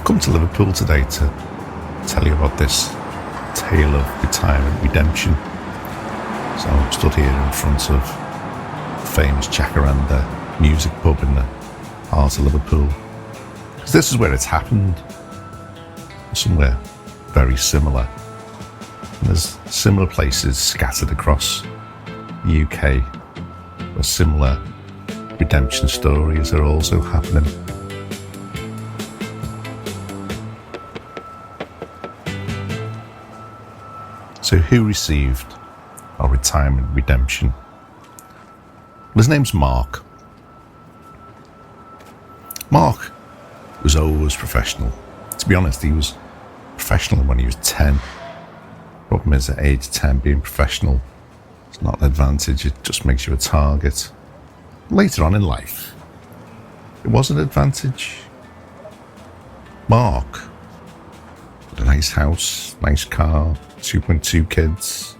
I've come to Liverpool today to tell you about this tale of retirement redemption. So I'm stood here in front of the famous Jacaranda music pub in the heart of Liverpool. Because this is where it's happened. Somewhere very similar. And there's similar places scattered across the UK where similar redemption stories are also happening. So who received our retirement redemption? Well, his name's Mark. Mark was always professional. To be honest, he was professional when he was 10. Problem is, at age 10, being professional is not an advantage, it just makes you a target. Later on in life, it was an advantage. Mark had a nice house, nice car, 2.2 kids.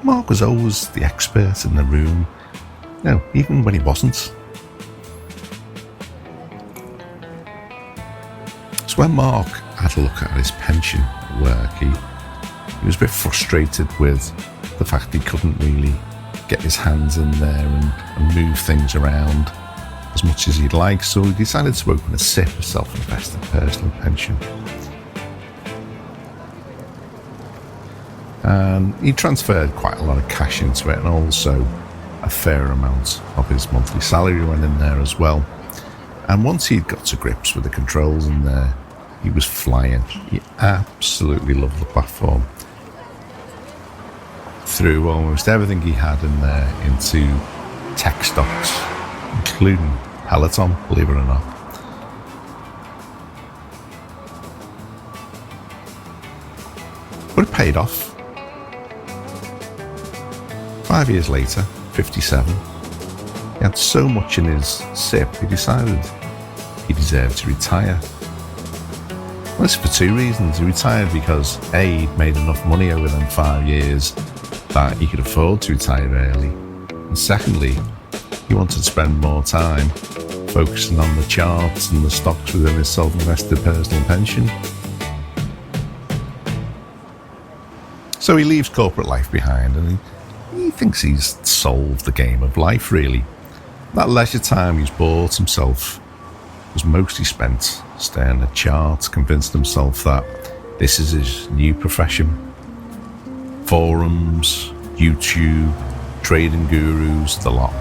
Mark was always the expert in the room, even when he wasn't. So when Mark had a look at his pension at work, he was a bit frustrated with the fact he couldn't really get his hands in there and move things around as much as he'd like, so he decided to open a SIPP, a self-invested personal pension. And he transferred quite a lot of cash into it, and also a fair amount of his monthly salary went in there as well. And once he'd got to grips with the controls in there, he was flying. He absolutely loved the platform. Threw almost everything he had in there into tech stocks, including Peloton, believe it or not. But it paid off. 5 years later, 57, he had so much in his SIPP, he decided he deserved to retire. Well, it's for two reasons. He retired because A, he'd made enough money over them 5 years that he could afford to retire early. And secondly, he wanted to spend more time focusing on the charts and the stocks within his self-invested personal pension. So he leaves corporate life behind, and he thinks he's solved the game of life, really. That leisure time he's bought himself was mostly spent staring at charts, convinced himself that this is his new profession. Forums, YouTube, trading gurus, the lot.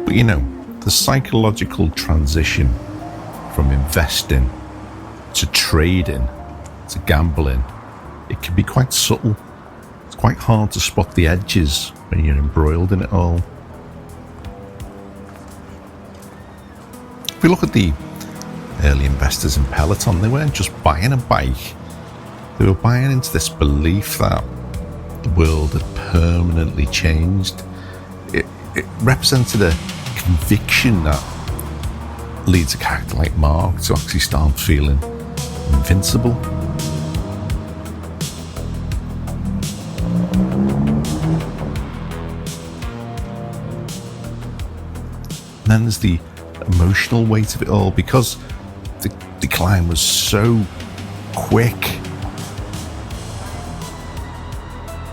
But the psychological transition from investing to trading to gambling, it can be quite subtle. It's quite hard to spot the edges when you're embroiled in it all. If we look at the early investors in Peloton, they weren't just buying a bike. They were buying into this belief that the world had permanently changed. It represented a conviction that leads a character like Mark to actually start feeling invincible. And then there's the emotional weight of it all, because the decline was so quick.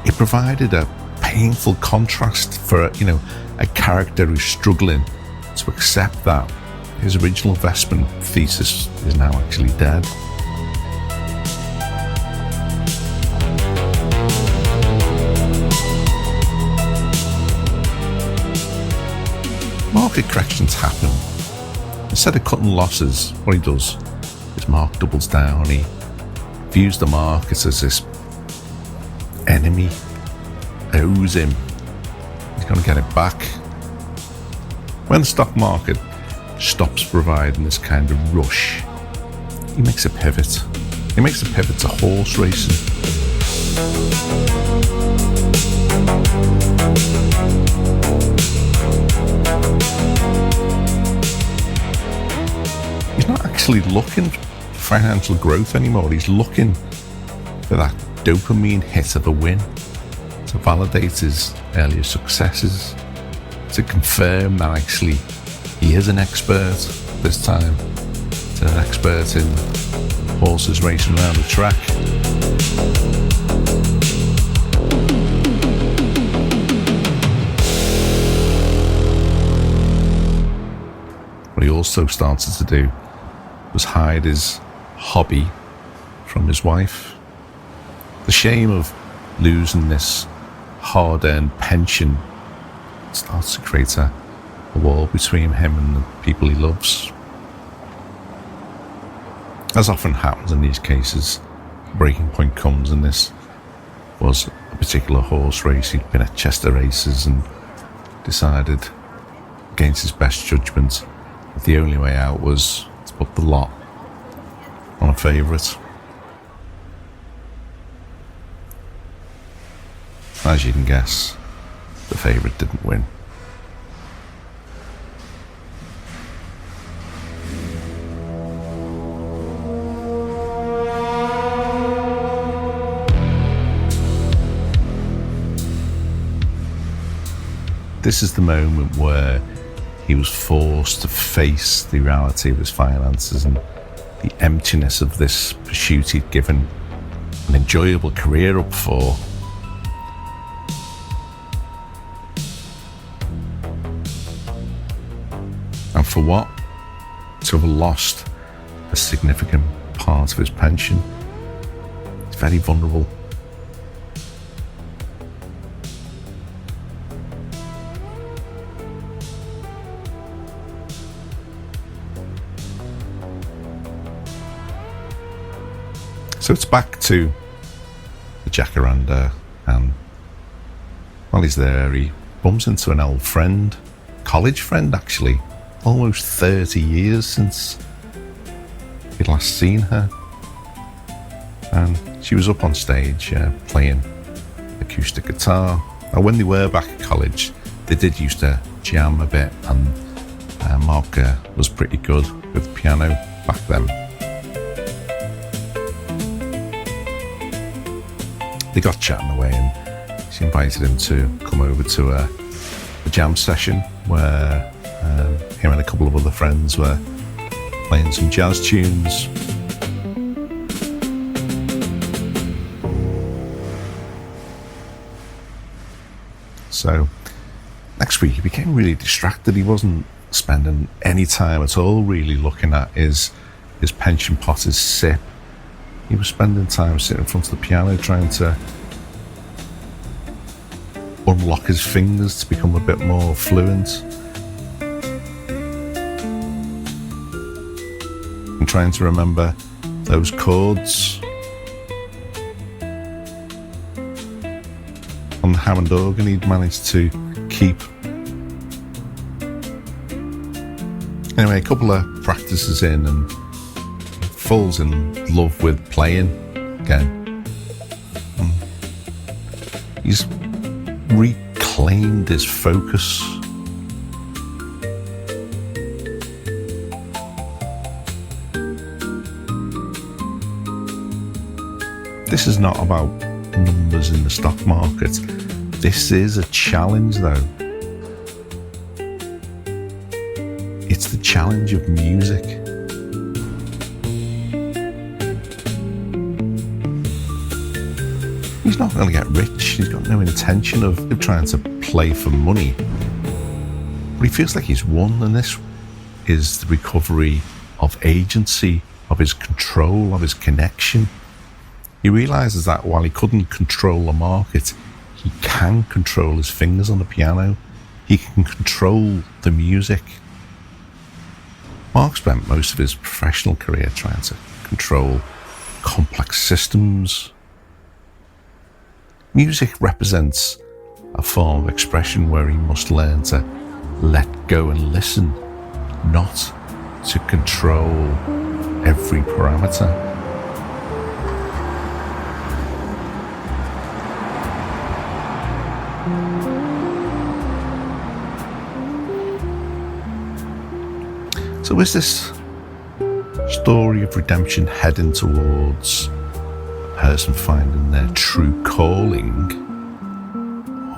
It provided a painful contrast for a character who's struggling to accept that his original investment thesis is now actually dead. Market corrections happen. Instead of cutting losses, what he does is Mark doubles down. He views the market as this enemy, owes him. He's going to get it back. When the stock market stops providing this kind of rush, he makes a pivot. He makes a pivot to horse racing. He's not actually looking for financial growth anymore. He's looking for that dopamine hit of a win, to validate his earlier successes, to confirm that actually he is an expert this time, to an expert in horses racing around the track. What he also started to do was hide his hobby from his wife. The shame of losing this hard-earned pension starts to create a wall between him and the people he loves. As often happens in these cases, the breaking point comes, and this was a particular horse race. He'd been at Chester races and decided against his best judgment that the only way out was to put the lot on a favourite. As you can guess, the favourite didn't win. This is the moment where he was forced to face the reality of his finances and the emptiness of this pursuit he'd given an enjoyable career up for. And for what? To have lost a significant part of his pension. It's very vulnerable. So it's back to the Jacaranda, and while he's there, he bumps into an old friend, college friend actually, almost 30 years since he'd last seen her. And she was up on stage playing acoustic guitar. And when they were back at college, they did used to jam a bit, and Mark was pretty good with the piano back then. They got chatting away, and she invited him to come over to a jam session where him and a couple of other friends were playing some jazz tunes. So next week he became really distracted. He wasn't spending any time at all really looking at his pension pot, his SIPP. He was spending time sitting in front of the piano trying to unlock his fingers to become a bit more fluent, and trying to remember those chords on the Hammond organ he'd managed to keep. Anyway, a couple of practices in, and falls in love with playing again. He's reclaimed his focus. This is not about numbers in the stock market. This is a challenge, though. It's the challenge of music. He's not going to get rich. He's got no intention of trying to play for money. But he feels like he's won, and this is the recovery of agency, of his control, of his connection. He realises that while he couldn't control the market, he can control his fingers on the piano. He can control the music. Mark spent most of his professional career trying to control complex systems. Music represents a form of expression where he must learn to let go and listen, not to control every parameter. So is this story of redemption heading towards a person finding their true calling?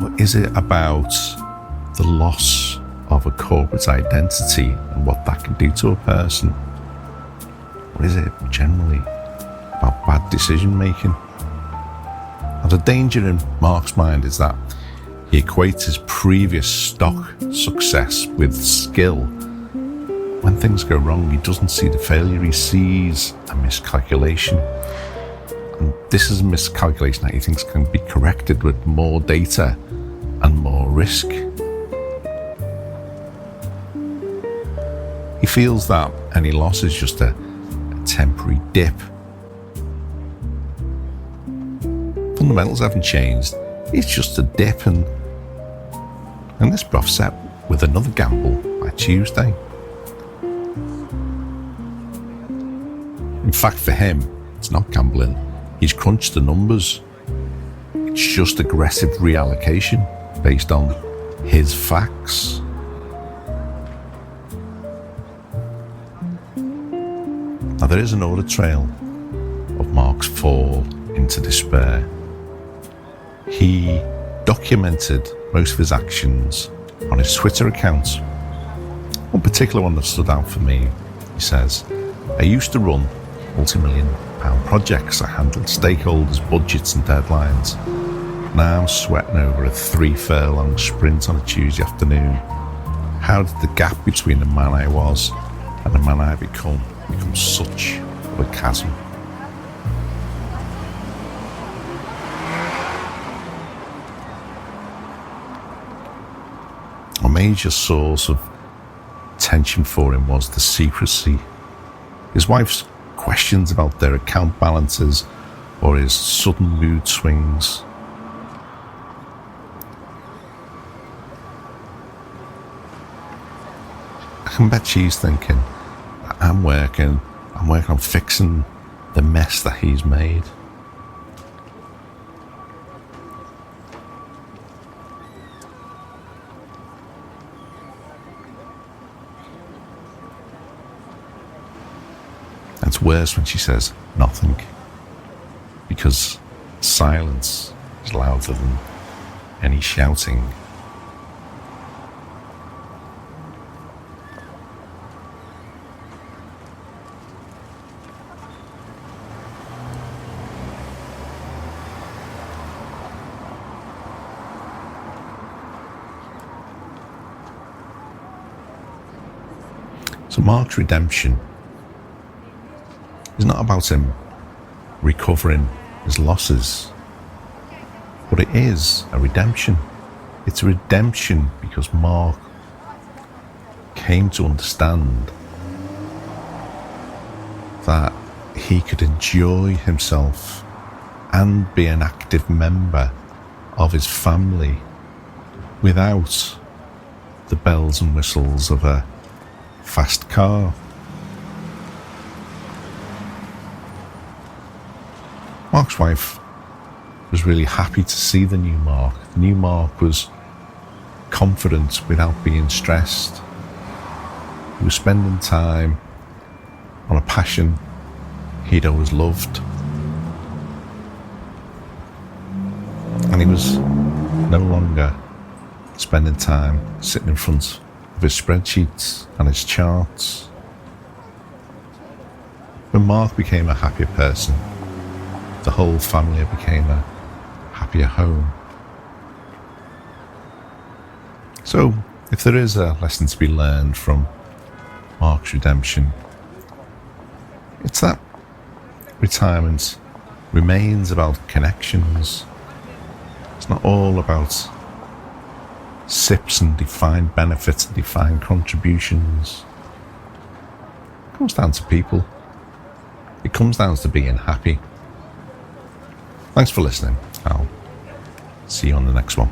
Or is it about the loss of a corporate identity and what that can do to a person? Or is it generally about bad decision making? Now, the danger in Mark's mind is that he equates his previous stock success with skill. When things go wrong, he doesn't see the failure, he sees a miscalculation. And this is a miscalculation that he thinks can be corrected with more data and more risk. He feels that any loss is just a temporary dip. Fundamentals haven't changed, it's just a dip, and this brought set with another gamble by Tuesday. In fact, for him, it's not gambling. He's crunched the numbers. It's just aggressive reallocation based on his facts. Now, there is an audit trail of Mark's fall into despair. He documented most of his actions on his Twitter account. One particular one that stood out for me, he says, "I used to run multi-million-pound projects. I handled stakeholders, budgets and deadlines. Now I'm sweating over a 3-furlong sprint on a Tuesday afternoon. How did the gap between the man I was and the man I become such of a chasm?" A major source of tension for him was the secrecy. His wife's questions about their account balances or his sudden mood swings. I can bet she's thinking, I'm working on fixing the mess that he's made. It's worse when she says nothing, because silence is louder than any shouting. So Mark's redemption is not about him recovering his losses, but it is a redemption. It's a redemption because Mark came to understand that he could enjoy himself and be an active member of his family without the bells and whistles of a fast car. Mark's wife was really happy to see the new Mark. The new Mark was confident without being stressed. He was spending time on a passion he'd always loved. And he was no longer spending time sitting in front of his spreadsheets and his charts. When Mark became a happier person, the whole family became a happier home. So, if there is a lesson to be learned from Mark's redemption, it's that retirement remains about connections. It's not all about SIPPs and defined benefits and defined contributions. It comes down to people. It comes down to being happy. Thanks for listening. I'll see you on the next one.